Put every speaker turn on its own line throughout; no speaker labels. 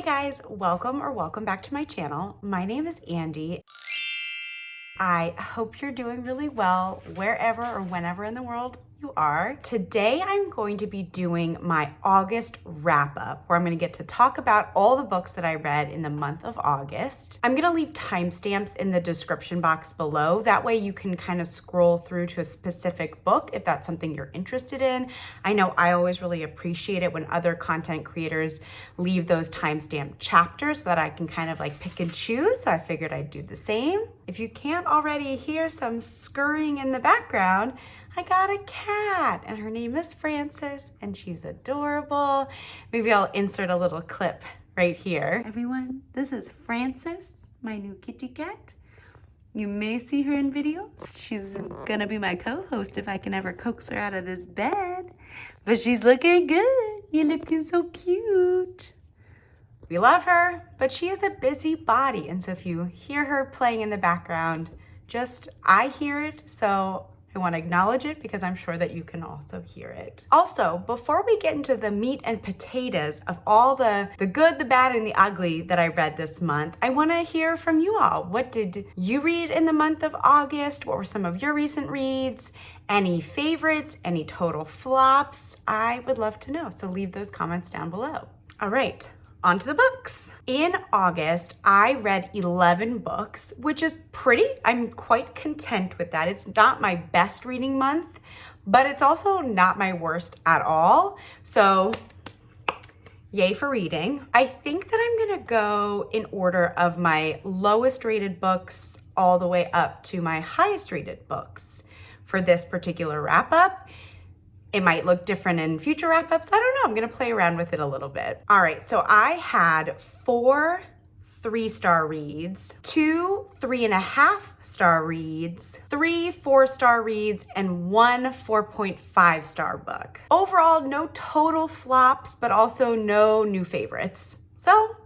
guys, welcome back to my channel. My name is Andy. I hope you're doing really well wherever or whenever in the world you are. Today I'm going to be doing my August wrap up where I'm going to get to talk about all the books that I read in the month of August. I'm going to leave timestamps in the description box below. That way you can kind of scroll through to a specific book if that's something you're interested in. I know I always really appreciate it when other content creators leave those timestamp chapters so that I can kind of like pick and choose. So I figured I'd do the same. If you can't already hear some scurrying in the background, I got a cat and her name is Frances and she's adorable. Maybe I'll insert a little clip right here. Everyone, this is Frances, my new kitty cat. You may see her in videos. She's gonna be my co-host if I can ever coax her out of this bed. But she's looking good. You're looking so cute. We love her, but she is a busy body. And so if you hear her playing in the background, I hear it. So I want to acknowledge it because I'm sure that you can also hear it. Also, before we get into the meat and potatoes of all the good, the bad, and the ugly that I read this month, I want to hear from you all. What did you read in the month of August? What were some of your recent reads? Any favorites? Any total flops? I would love to know. So leave those comments down below. All right. On to the books. In August, I read 11 books, which is I'm quite content with that. It's not my best reading month, but it's also not my worst at all. So yay for reading. I think that I'm gonna go in order of my lowest rated books all the way up to my highest rated books for this particular wrap up. It might look different in future wrap-ups. I don't know. I'm going to play around with it a little bit. All right. So I had 4 3-star reads, 2 3.5-star reads, 3 4-star reads, and 1 4.5-star book. Overall, no total flops, but also no new favorites. So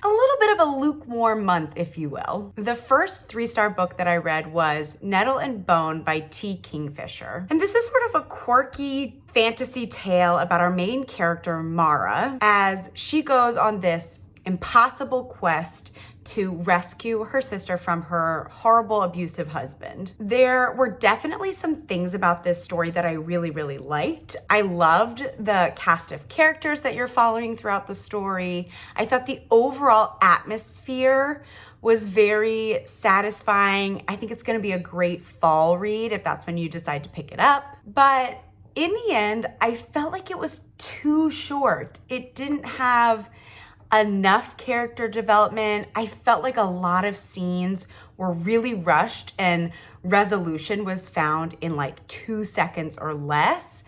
a little bit of a lukewarm month, if you will. The first 3-star book that I read was Nettle and Bone by T. Kingfisher. And this is sort of a quirky fantasy tale about our main character, Mara, as she goes on this impossible quest to rescue her sister from her horrible, abusive husband. There were definitely some things about this story that I really, really liked. I loved the cast of characters that you're following throughout the story. I thought the overall atmosphere was very satisfying. I think it's gonna be a great fall read if that's when you decide to pick it up. But in the end, I felt like it was too short. It didn't have enough character development. I felt like a lot of scenes were really rushed and resolution was found in like 2 seconds or less.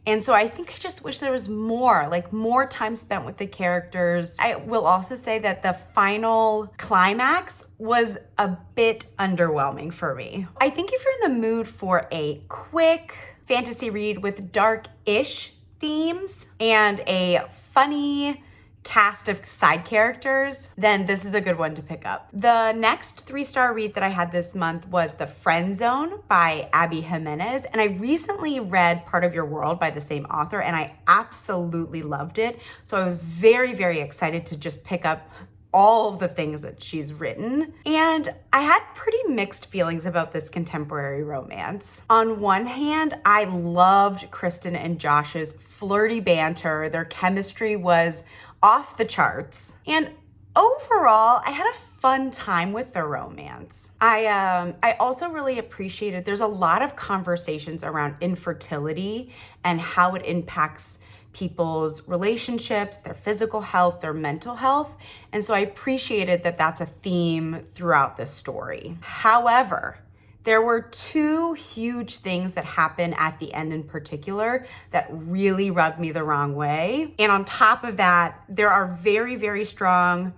And so I think I just wish there was more time spent with the characters. I will also say that the final climax was a bit underwhelming for me. I think if you're in the mood for a quick fantasy read with dark-ish themes and a funny cast of side characters, then this is a good one to pick up. The next 3-star read that I had this month was The Friend Zone by Abby Jimenez. And I recently read Part of Your World by the same author and I absolutely loved it. So I was very, very excited to just pick up all of the things that she's written. And I had pretty mixed feelings about this contemporary romance. On one hand, I loved Kristen and Josh's flirty banter. Their chemistry was off the charts. And overall, I had a fun time with their romance. I also really appreciated, there's a lot of conversations around infertility and how it impacts people's relationships, their physical health, their mental health. And so I appreciated that that's a theme throughout this story. However, there were 2 huge things that happened at the end in particular that really rubbed me the wrong way. And on top of that, there are very, very strong,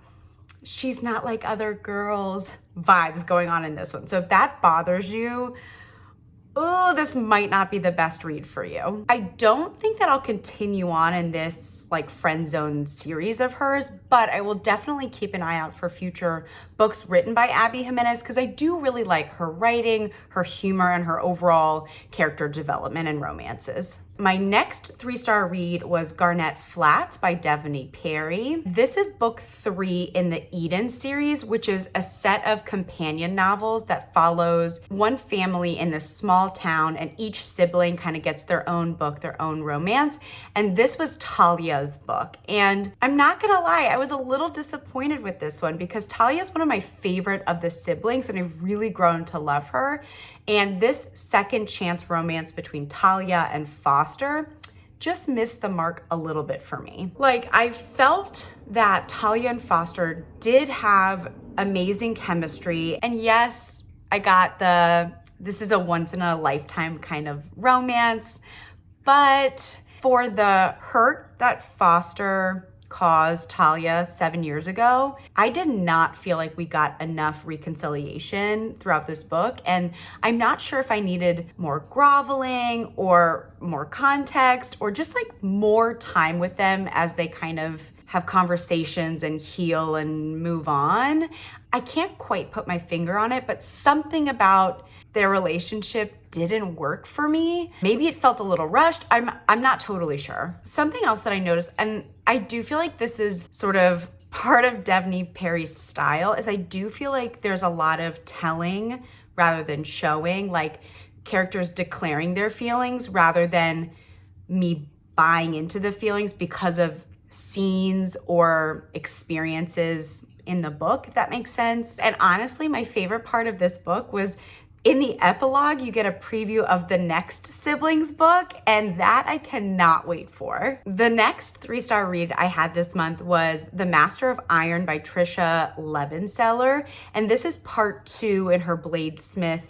she's not like other girls vibes going on in this one. So if that bothers you, oh, this might not be the best read for you. I don't think that I'll continue on in this like friend zone series of hers, but I will definitely keep an eye out for future books written by Abby Jimenez because I do really like her writing, her humor, and her overall character development and romances. My next 3-star read was Garnet Flats by Devney Perry. This is book 3 in the Eden series, which is a set of companion novels that follows one family in this small town, and each sibling kind of gets their own book, their own romance. And this was Talia's book. And I'm not gonna lie, I was a little disappointed with this one because Talia is one of my favorite of the siblings and I've really grown to love her. And this second chance romance between Talia and Foster just missed the mark a little bit for me. Like, I felt that Talia and Foster did have amazing chemistry. And yes, I got this is a once in a lifetime kind of romance, but for the hurt that Foster caused Talia 7 years ago, I did not feel like we got enough reconciliation throughout this book. And I'm not sure if I needed more groveling or more context or just like more time with them as they kind of have conversations and heal and move on. I can't quite put my finger on it, but something about their relationship didn't work for me. Maybe it felt a little rushed. I'm not totally sure. Something else that I noticed, and I do feel like this is sort of part of Devney Perry's style, is I do feel like there's a lot of telling rather than showing, like characters declaring their feelings rather than me buying into the feelings because of scenes or experiences in the book, if that makes sense. And honestly, my favorite part of this book was in the epilogue, you get a preview of the next siblings book, and that I cannot wait for. The next 3-star read I had this month was The Master of Iron by Tricia Levenseller, and this is part 2 in her Bladesmith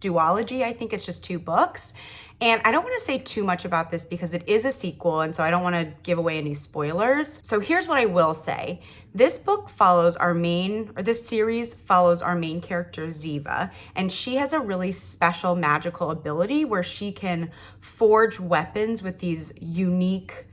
duology. I think it's just 2 books. And I don't want to say too much about this because it is a sequel, and so I don't want to give away any spoilers. So here's what I will say. This book follows this series follows our main character, Ziva, and she has a really special magical ability where she can forge weapons with these unique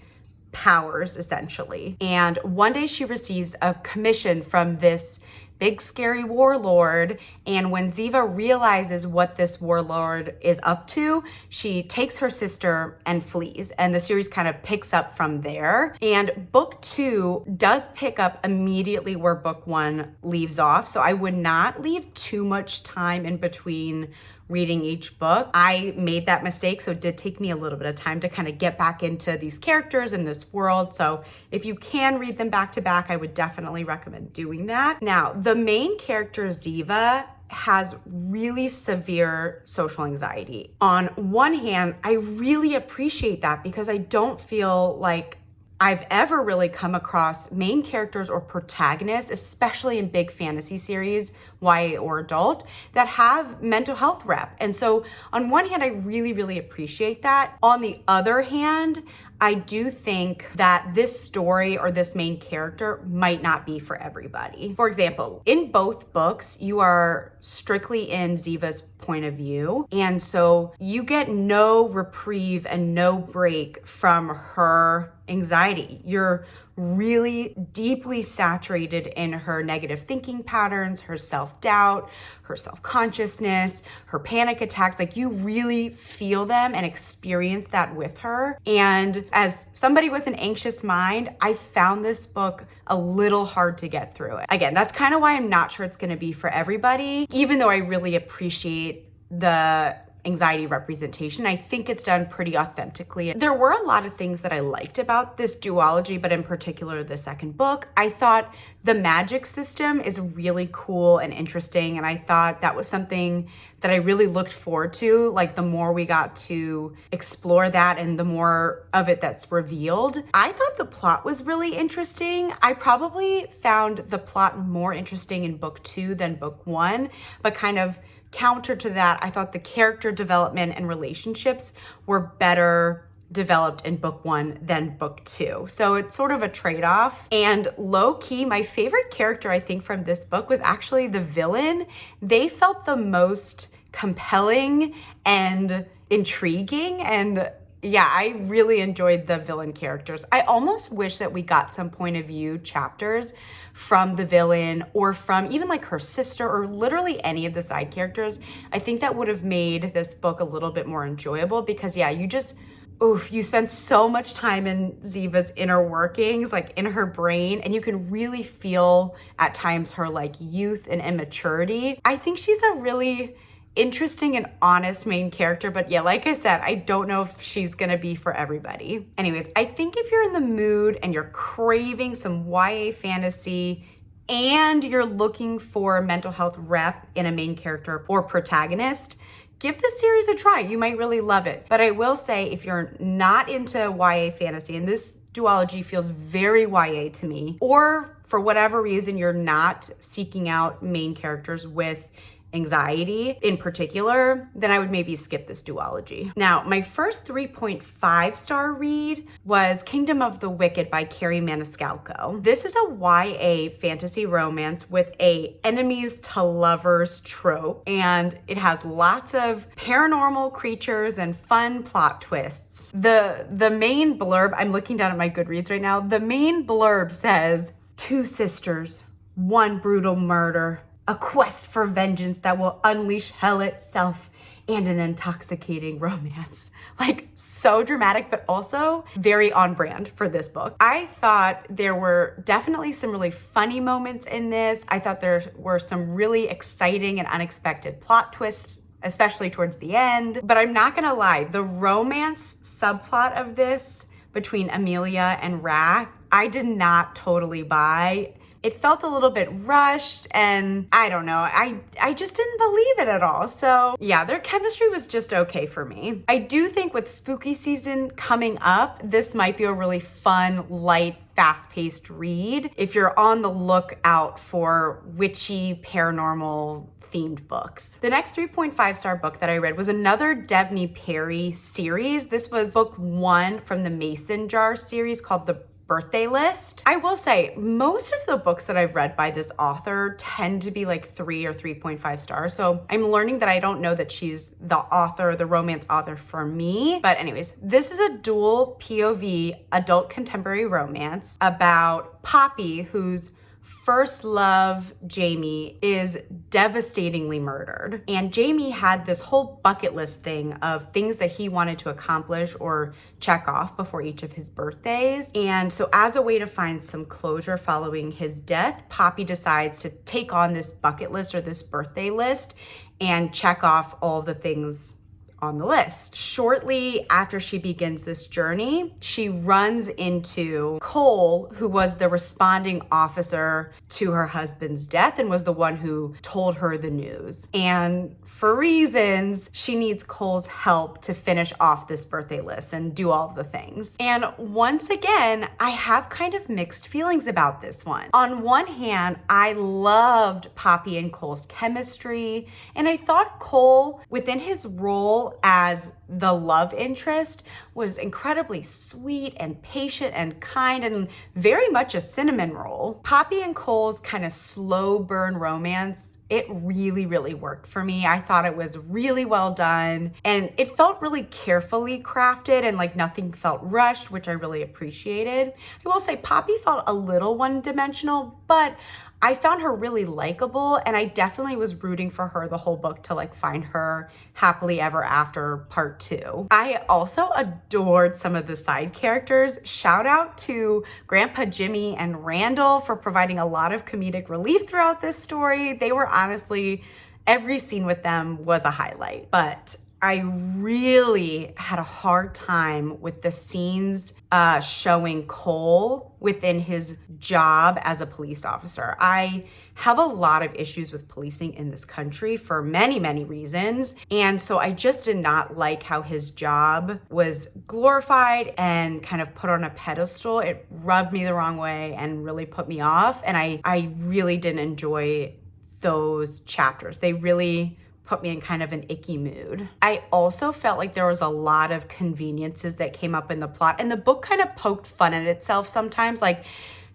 powers, essentially. And one day she receives a commission from this big scary warlord, and when Ziva realizes what this warlord is up to, she takes her sister and flees, and the series kind of picks up from there. And book 2 does pick up immediately where book 1 leaves off, so I would not leave too much time in between reading each book. I made that mistake, so it did take me a little bit of time to kind of get back into these characters in this world. So if you can read them back to back, I would definitely recommend doing that. Now, the main character, Ziva, has really severe social anxiety. On one hand, I really appreciate that because I don't feel like I've ever really come across main characters or protagonists, especially in big fantasy series, YA or adult, that have mental health rep. And so on one hand, I really, really appreciate that. On the other hand, I do think that this story or this main character might not be for everybody. For example, in both books, you are strictly in Ziva's point of view. And so you get no reprieve and no break from her anxiety. You're really deeply saturated in her negative thinking patterns, her self-doubt, her self-consciousness, her panic attacks. Like, you really feel them and experience that with her. And as somebody with an anxious mind, I found this book a little hard to get through it. Again, that's kind of why I'm not sure it's going to be for everybody, even though I really appreciate the anxiety representation. I think it's done pretty authentically. There were a lot of things that I liked about this duology, but in particular the second book. I thought the magic system is really cool and interesting, and I thought that was something that I really looked forward to. Like, the more we got to explore that and the more of it that's revealed. I thought the plot was really interesting. I probably found the plot more interesting in book 2 than book 1, but kind of counter to that, I thought the character development and relationships were better developed in book 1 than book 2. So it's sort of a trade-off. And low-key, my favorite character, I think, from this book was actually the villain. They felt the most compelling and intriguing, and yeah, I really enjoyed the villain characters. I almost wish that we got some point of view chapters from the villain or from even like her sister or literally any of the side characters. I think that would have made this book a little bit more enjoyable because, yeah, you just oof, you spend so much time in Ziva's inner workings, like in her brain, and you can really feel at times her like youth and immaturity. I think she's a really interesting and honest main character, but yeah, like I said, I don't know if she's gonna be for everybody. Anyways, I think if you're in the mood and you're craving some YA fantasy and you're looking for mental health rep in a main character or protagonist, give this series a try. You might really love it. But I will say, if you're not into YA fantasy, and this duology feels very YA to me, or for whatever reason you're not seeking out main characters with anxiety in particular, then I would maybe skip this duology. Now, my first 3.5 star read was Kingdom of the Wicked by Kerri Maniscalco. This is a YA fantasy romance with a enemies to lovers trope, and it has lots of paranormal creatures and fun plot twists. The main blurb, I'm looking down at my Goodreads right now, the main blurb says, 2 sisters, 1 brutal murder, a quest for vengeance that will unleash hell itself, and an intoxicating romance. Like, so dramatic, but also very on brand for this book. I thought there were definitely some really funny moments in this. I thought there were some really exciting and unexpected plot twists, especially towards the end. But I'm not gonna lie, the romance subplot of this between Amelia and Wrath, I did not totally buy. It felt a little bit rushed, and I don't know, I just didn't believe it at all. So yeah, their chemistry was just okay for me. I do think with spooky season coming up, this might be a really fun, light, fast-paced read if you're on the lookout for witchy, paranormal themed books. The next 3.5 star book that I read was another Devney Perry series. This was book 1 from the Mason Jar series called The Birthday List. I will say, most of the books that I've read by this author tend to be like 3 or 3.5 stars. So I'm learning that I don't know that she's the author, the romance author for me. But anyways, this is a dual POV adult contemporary romance about Poppy, who's first love, Jamie, is devastatingly murdered. And Jamie had this whole bucket list thing of things that he wanted to accomplish or check off before each of his birthdays. And so as a way to find some closure following his death, Poppy decides to take on this bucket list or this birthday list and check off all the things on the list. Shortly after she begins this journey, she runs into Cole, who was the responding officer to her husband's death and was the one who told her the news. And for reasons, she needs Cole's help to finish off this birthday list and do all of the things. And once again, I have kind of mixed feelings about this one. On one hand, I loved Poppy and Cole's chemistry, and I thought Cole, within his role as the love interest, was incredibly sweet and patient and kind and very much a cinnamon roll. Poppy and Cole's kind of slow burn romance, it really, really worked for me. I thought it was really well done, and it felt really carefully crafted and like nothing felt rushed, which I really appreciated. I will say Poppy felt a little one-dimensional, but I found her really likable, and I definitely was rooting for her the whole book to like find her happily ever after part 2. I also adored some of the side characters. Shout out to Grandpa Jimmy and Randall for providing a lot of comedic relief throughout this story. They were honestly, every scene with them was a highlight, but I really had a hard time with the scenes showing Cole within his job as a police officer. I have a lot of issues with policing in this country for many, many reasons. And so I just did not like how his job was glorified and kind of put on a pedestal. It rubbed me the wrong way and really put me off. And I really didn't enjoy those chapters. They really put me in kind of an icky mood. I also felt like there was a lot of conveniences that came up in the plot, and the book kind of poked fun at itself sometimes. Like,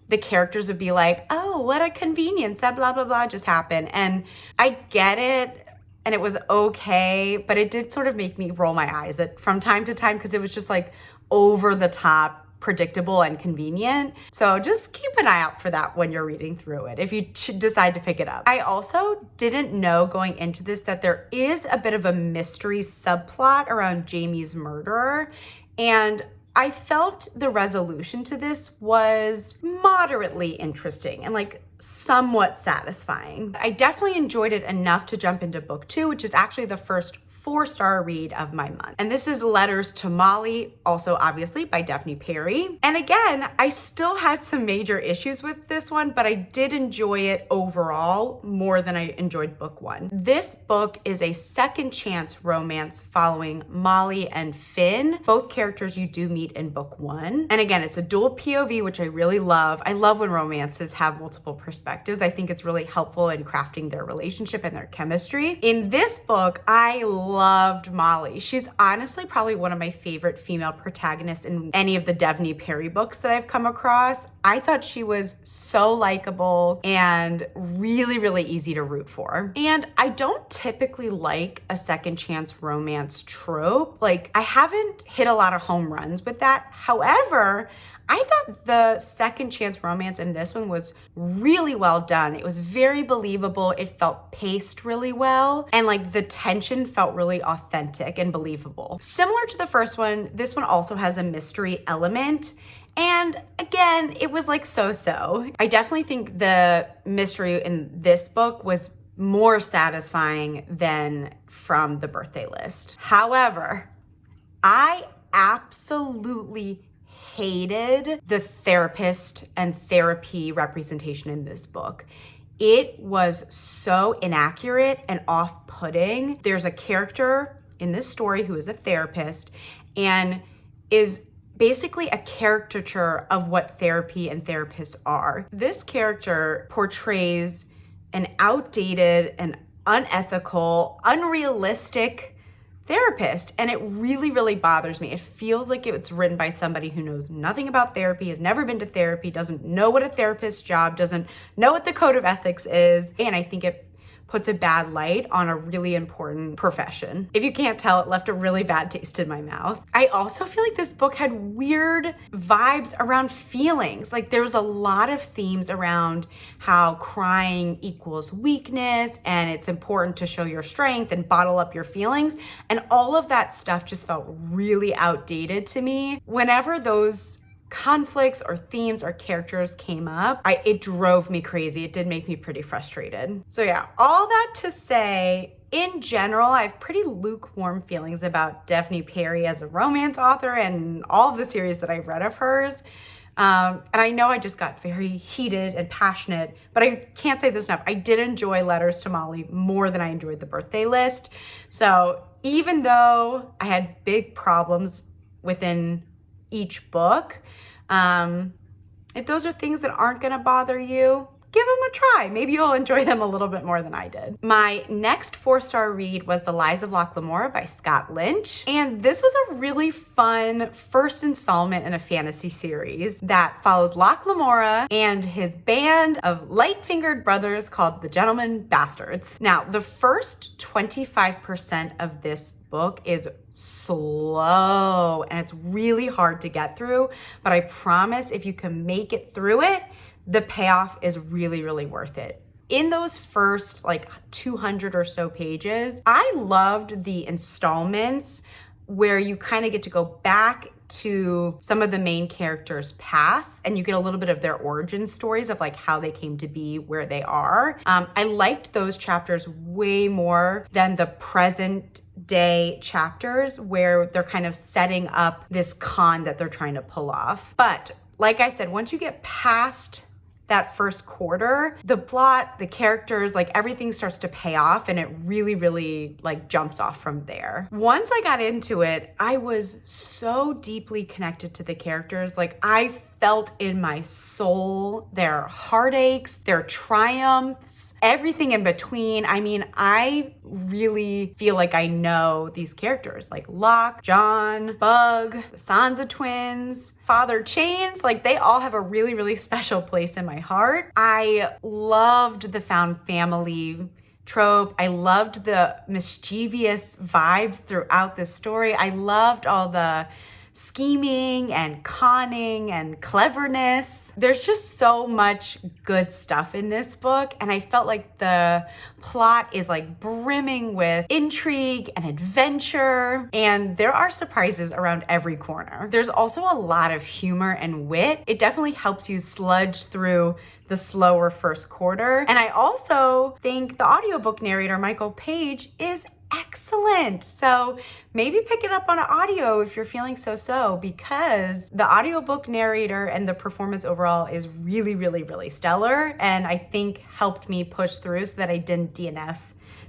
the characters would be like, oh, what a convenience, that blah, blah, blah just happened. And I get it, and it was okay, but it did sort of make me roll my eyes from time to time because it was just like over the top, predictable and convenient. So just keep an eye out for that when you're reading through it, if you decide to pick it up. I also didn't know going into this that there is a bit of a mystery subplot around Jamie's murderer. And I felt the resolution to this was moderately interesting and like somewhat satisfying. I definitely enjoyed it enough to jump into book 2, which is actually the first 4-star read of my month. And this is Letters to Molly, also obviously by Daphne Perry. And again, I still had some major issues with this one, but I did enjoy it overall more than I enjoyed book 1. This book is a second chance romance following Molly and Finn, both characters you do meet in book 1. And again, it's a dual POV, which I really love. I love when romances have multiple perspectives. I think it's really helpful in crafting their relationship and their chemistry. In this book, I loved Molly. She's honestly probably one of my favorite female protagonists in any of the Daphne Perry books that I've come across. I thought she was so likable and really, really easy to root for. And I don't typically like a second chance romance trope. Like, I haven't hit a lot of home runs with that. However, I thought the second chance romance in this one was really well done. It was very believable. It felt paced really well. And like the tension felt really authentic and believable. Similar to the first one, this one also has a mystery element. And again, it was like so-so. I definitely think the mystery in this book was more satisfying than from The Birthday List. However, I absolutely hated the therapist and therapy representation in this book. It was so inaccurate and off-putting. There's a character in this story who is a therapist and is basically a caricature of what therapy and therapists are. This character portrays an outdated and unethical, unrealistic therapist, and it really, really bothers me. It feels like it's written by somebody who knows nothing about therapy, has never been to therapy, doesn't know what a therapist's job, doesn't know what the code of ethics is, and I think it puts a bad light on a really important profession. If you can't tell, it left a really bad taste in my mouth. I also feel like this book had weird vibes around feelings. Like there was a lot of themes around how crying equals weakness and it's important to show your strength and bottle up your feelings. And all of that stuff just felt really outdated to me. Whenever those conflicts or themes or characters came up, it drove me crazy. It did make me pretty frustrated. So yeah, all that to say, in general, I have pretty lukewarm feelings about Daphne Perry as a romance author and all of the series that I've read of hers. And I know I just got very heated and passionate, but I can't say this enough. I did enjoy Letters to Molly more than I enjoyed The Birthday List. So even though I had big problems within each book, if those are things that aren't gonna bother you, give them a try. Maybe you'll enjoy them a little bit more than I did. My next 4-star read was The Lies of Locke Lamora by Scott Lynch. And this was a really fun first installment in a fantasy series that follows Locke Lamora and his band of light-fingered brothers called the Gentlemen Bastards. Now, the first 25% of this book is slow and it's really hard to get through, but I promise if you can make it through it, the payoff is really, really worth it. In those first like 200 or so pages, I loved the installments where you kind of get to go back to some of the main characters' past and you get a little bit of their origin stories of like how they came to be where they are. I liked those chapters way more than the present day chapters where they're kind of setting up this con that they're trying to pull off. But like I said, once you get past that first quarter, the plot, the characters, like everything starts to pay off and it really, really like jumps off from there. Once I got into it, I was so deeply connected to the characters. Like I felt in my soul their heartaches, their triumphs, everything in between. I mean, I really feel like I know these characters like Locke, John, Bug, the Sansa twins, Father Chains, like they all have a really, really special place in my heart. I loved the found family trope. I loved the mischievous vibes throughout this story. I loved all the scheming and conning and cleverness. There's just so much good stuff in this book, and I felt like the plot is like brimming with intrigue and adventure, and there are surprises around every corner. There's also a lot of humor and wit. It definitely helps you sludge through the slower first quarter. And I also think the audiobook narrator, Michael Page, is excellent. So maybe pick it up on audio if you're feeling so, because the audiobook narrator and the performance overall is really stellar, and I think helped me push through so that I didn't DNF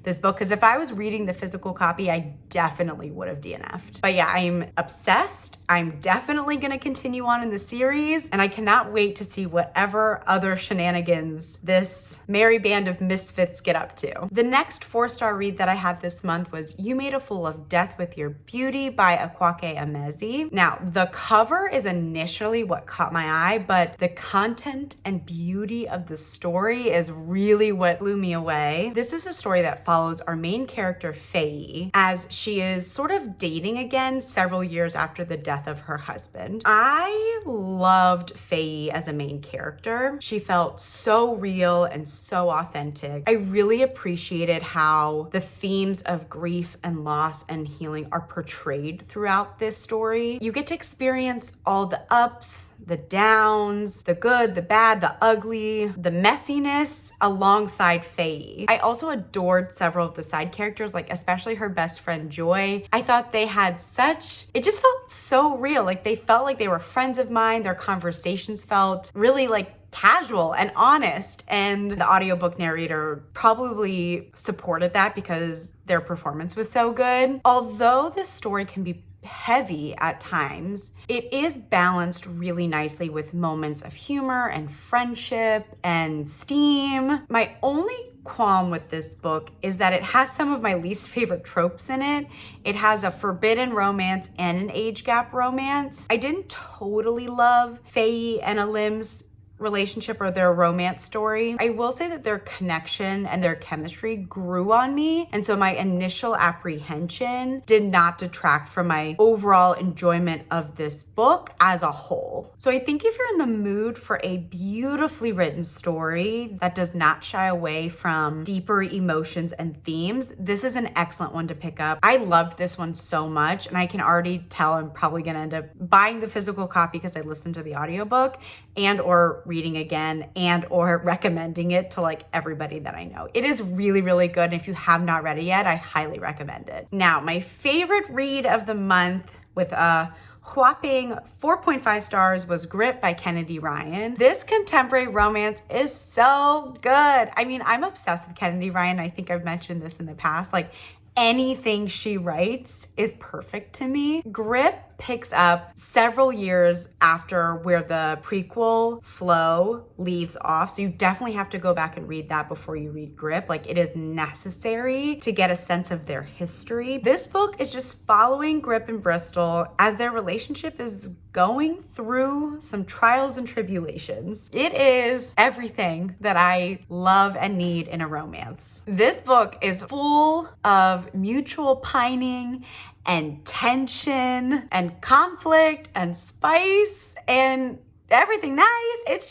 this book, because if I was reading the physical copy, I definitely would have DNF'd. But yeah, I'm obsessed. I'm definitely gonna continue on in the series, and I cannot wait to see whatever other shenanigans this merry band of misfits get up to. The next 4-star read that I had this month was You Made a Fool of Death with Your Beauty by Akwaeke Emezi. Now, the cover is initially what caught my eye, but the content and beauty of the story is really what blew me away. This is a story that follows our main character, Faye, as she is sort of dating again several years after the death of her husband. I loved Faye as a main character. She felt so real and so authentic. I really appreciated how the themes of grief and loss and healing are portrayed throughout this story. You get to experience all the ups, the downs, the good, the bad, the ugly, the messiness alongside Faye. I also adored several of the side characters, like especially her best friend Joy. I thought they had it just felt so real. Like they felt like they were friends of mine. Their conversations felt really like casual and honest, and the audiobook narrator probably supported that because their performance was so good. Although the story can be heavy at times, it is balanced really nicely with moments of humor and friendship and steam. My only qualm with this book is that it has some of my least favorite tropes in it. It has a forbidden romance and an age gap romance. I didn't totally love Faye and Alim's relationship or their romance story. I will say that their connection and their chemistry grew on me, and so my initial apprehension did not detract from my overall enjoyment of this book as a whole. So I think if you're in the mood for a beautifully written story that does not shy away from deeper emotions and themes, this is an excellent one to pick up. I loved this one so much, and I can already tell I'm probably gonna end up buying the physical copy because I listened to the audiobook and or reading again and or recommending it to like everybody that I know. It is really good, and if you have not read it yet, I highly recommend it. Now, my favorite read of the month with a whopping 4.5 stars was Grip by Kennedy Ryan. This contemporary romance is so good. I mean, I'm obsessed with Kennedy Ryan. I think I've mentioned this in the past. Like, anything she writes is perfect to me. Grip picks up several years after where the prequel Flow leaves off. So you definitely have to go back and read that before you read Grip. Like, it is necessary to get a sense of their history. This book is just following Grip and Bristol as their relationship is going through some trials and tribulations. It is everything that I love and need in a romance. This book is full of mutual pining and tension and conflict and spice and everything nice. It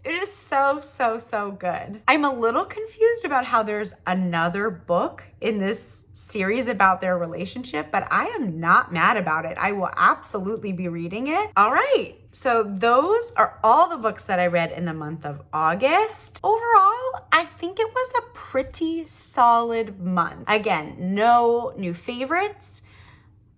is so good. I'm a little confused about how there's another book in this series about their relationship, but I am not mad about it. I will absolutely be reading it. All right, so those are all the books that I read in the month of August. Overall, I think it was a pretty solid month. Again, no new favorites,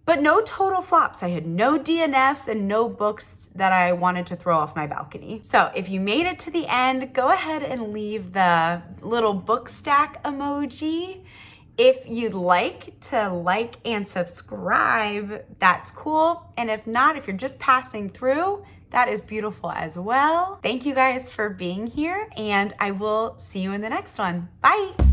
but no total flops. I had no DNFs and no books that I wanted to throw off my balcony. So if you made it to the end, go ahead and leave the little book stack emoji. If you'd like to like and subscribe, that's cool. And if not, if you're just passing through, that is beautiful as well. Thank you guys for being here, and I will see you in the next one. Bye.